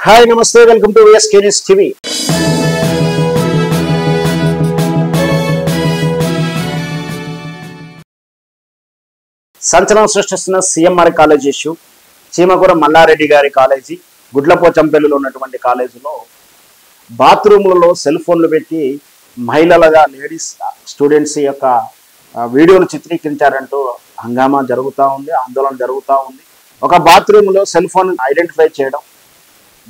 Hi నమస్తే welcome to VSK news TV. సంచలనం సృష్టిస్తున్న CMR college issue. చీమకూర Mallareddy గారి కాలేజీ గుడ్లపోచంపల్లిలో ఉన్నటువంటి కాలేజీలో బాత్రూములలో సెల్ ఫోన్లు పెట్టి మహిళలుగా లేడీస్ స్టూడెంట్స్ యొక్క వీడియోలు చిత్రీకరించారంటూ హంగామా జరుగుతూ ఉంది, ఆందోళన జరుగుతూ ఉంది. ఒక బాత్రూంలో సెల్ ఫోన్ ఐడెంటిఫై చేయడం,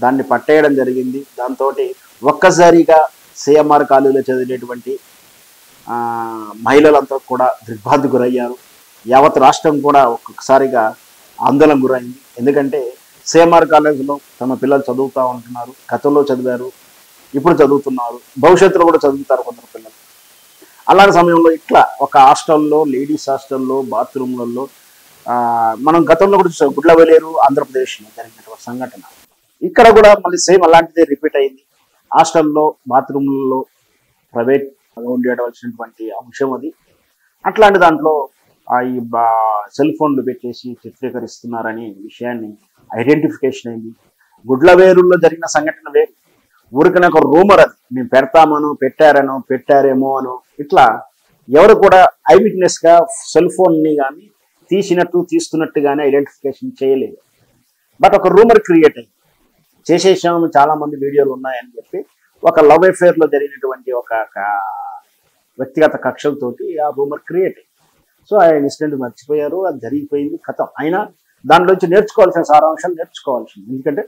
దాన్ని పట్టేయడం జరిగింది. దాంతో ఒక్కసారిగా సిఎంఆర్ కాలేజీలో చదివేటువంటి మహిళలంతా కూడా దిగ్భ్రాంతి గురయ్యారు. యావత్ రాష్ట్రం కూడా ఒక్కొక్కసారిగా ఆందోళన గురైంది. ఎందుకంటే సిఎంఆర్ కాలేజీలో తమ పిల్లలు చదువుతూ ఉంటున్నారు, గతంలో చదివారు, ఇప్పుడు చదువుతున్నారు, భవిష్యత్తులో కూడా చదువుతారు కొందరు పిల్లలు. అలాంటి సమయంలో ఇట్లా ఒక హాస్టల్లో, లేడీస్ హాస్టల్లో, బాత్రూమ్లలో మనం గతంలో కూడా గుడ్లవేలేరు ఆంధ్రప్రదేశ్లో జరిగినటువంటి సంఘటన ఇక్కడ కూడా మళ్ళీ సేమ్ అలాంటిదే రిపీట్ అయింది. హాస్టల్లో, బాత్రూమ్లలో ప్రైవేట్ ఉండేటవలసినటువంటి అంశం అది. అట్లాంటి దాంట్లో ఈ సెల్ ఫోన్లు పెట్టేసి చిత్రీకరిస్తున్నారనే విషయాన్ని ఐడెంటిఫికేషన్ అయింది. గుడ్లవేరుల్లో జరిగిన సంఘటన వేరు, ఊరికనే ఒక రూమర్ అది. మేము పెడతామనో, పెట్టారేమో అనో, ఇట్లా ఎవరు కూడా ఐ విట్నెస్ గా సెల్ ఫోన్ని కానీ తీస్తున్నట్టు కానీ ఐడెంటిఫికేషన్ చేయలేదు. బట్ ఒక రూమర్ క్రియేట్ అయింది. చేసేసాము, చాలా మంది వీడియోలు ఉన్నాయని చెప్పి ఒక లవ్ అఫేర్ లో జరిగినటువంటి ఒక వ్యక్తిగత కక్షలతోటి ఆ రూమర్ క్రియేట్ అయింది. సో ఆ ఇన్సిడెంట్ మర్చిపోయారు, అది జరిగిపోయింది, కథం. అయినా దాంట్లోంచి నేర్చుకోవాల్సిన సారాంశాలు నేర్చుకోవాల్సింది. ఎందుకంటే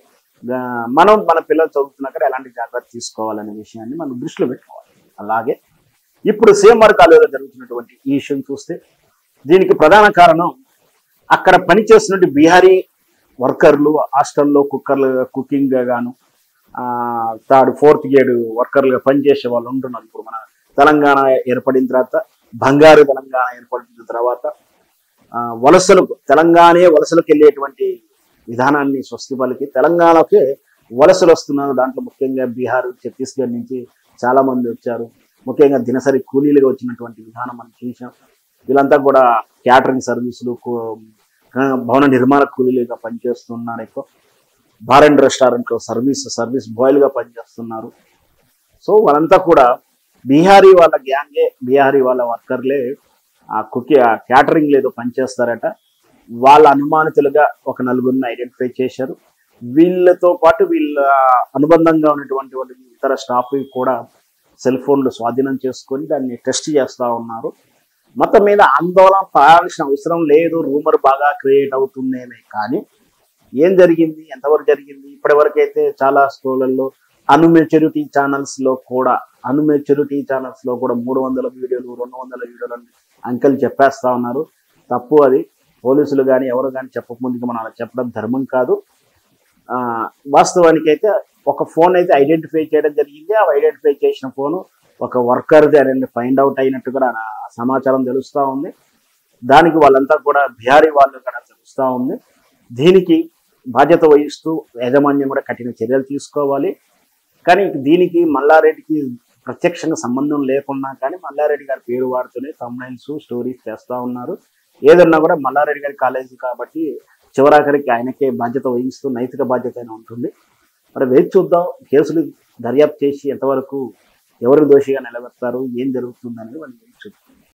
మనం మన పిల్లలు చదువుతున్నక్కడ ఎలాంటి జాగ్రత్త తీసుకోవాలనే విషయాన్ని మనం దృష్టిలో పెట్టుకోవాలి. అలాగే ఇప్పుడు సిఎంఆర్ కాలేజీలో జరుగుతున్నటువంటి ఈ ఇష్యూని చూస్తే దీనికి ప్రధాన కారణం అక్కడ పనిచేస్తున్నటువంటి బీహారీ వర్కర్లు, హాస్టల్లో కుకింగ్ గాను, థర్డ్ ఫోర్త్ గ్రేడ్ వర్కర్లుగా పనిచేసే వాళ్ళు ఉంటున్నారు. ఇప్పుడు మన తెలంగాణ ఏర్పడిన తర్వాత, బంగారు తెలంగాణ ఏర్పడిన తర్వాత వలసలకు వెళ్ళేటువంటి విధానాన్ని స్వస్తి పలికి తెలంగాణకే వలసలు వస్తున్నారు. దాంట్లో ముఖ్యంగా బీహార్, ఛత్తీస్గఢ్ నుంచి చాలా మంది వచ్చారు. ముఖ్యంగా దినసరి కూలీలుగా వచ్చినటువంటి విధానం మనం చూసాం. వీళ్ళంతా కూడా క్యాటరింగ్ సర్వీసులు, భవన నిర్మాణ కూలీలుగా పనిచేస్తున్నారు. ఎక్కువ బార్ అండ్ రెస్టారెంట్లో సర్వీస్ బాయ్లుగా పనిచేస్తున్నారు. సో వాళ్ళంతా కూడా బీహారీ వాళ్ళ గ్యాంగే, బీహారీ వాళ్ళ వర్కర్లే ఆ క్యాటరింగ్ లేదో పనిచేస్తారట. వాళ్ళ అనుమానితులుగా ఒక నలుగురిని ఐడెంటిఫై చేశారు. వీళ్ళతో పాటు వీళ్ళ అనుబంధంగా ఉన్నటువంటి ఇతర స్టాఫ్ కూడా సెల్ ఫోన్లు స్వాధీనం చేసుకొని దాన్ని టెస్ట్ చేస్తూ ఉన్నారు. మొత్తం మీద ఆందోళన పడాల్సిన అవసరం లేదు. రూమర్ బాగా క్రియేట్ అవుతుందేమే కానీ ఏం జరిగింది, ఎంతవరకు జరిగింది, ఇప్పటి వరకు అయితే చాలా స్కూళ్ళల్లో అన్మెచ్యూరిటీ ఛానల్స్ లో కూడా 300 వీడియోలు, 200 వీడియోలు అంకెలు చెప్పేస్తా ఉన్నారు. తప్పు అది. పోలీసులు కానీ ఎవరు కానీ చెప్పకముందుకు మనం అలా చెప్పడం ధర్మం కాదు. వాస్తవానికి అయితే ఒక ఫోన్ అయితే ఐడెంటిఫై చేయడం జరిగింది. ఆ ఐడెంటిఫై చేసిన ఫోను ఒక వర్కర్ది అనేది ఫైండ్ అవుట్ అయినట్టు కూడా సమాచారం తెలుస్తూ ఉంది. దానికి వాళ్ళంతా కూడా బీహారీ వాళ్ళు కూడా తెలుస్తూ ఉంది. దీనికి బాధ్యత వహిస్తూ యాజమాన్యం కూడా కఠిన చర్యలు తీసుకోవాలి. కానీ దీనికి మల్లారెడ్డికి ప్రత్యక్షంగా సంబంధం లేకున్నా కానీ మల్లారెడ్డి గారి పేరు వాడుతూనే థంబ్నైల్స్, స్టోరీస్ చేస్తూ ఉన్నారు. ఏదన్నా కూడా మల్లారెడ్డి గారి కాలేజీ కాబట్టి చివరాఖరికి ఆయనకే బాధ్యత వహిస్తూ నైతిక బాధ్యత అయినా ఉంటుంది. మరి వేచి చూద్దాం. కేసులు దర్యాప్తు చేసి ఎంతవరకు ఎవరు దోషిగా నిలబెడతారు, ఏం జరుగుతుందనేది మనం చూద్దాం.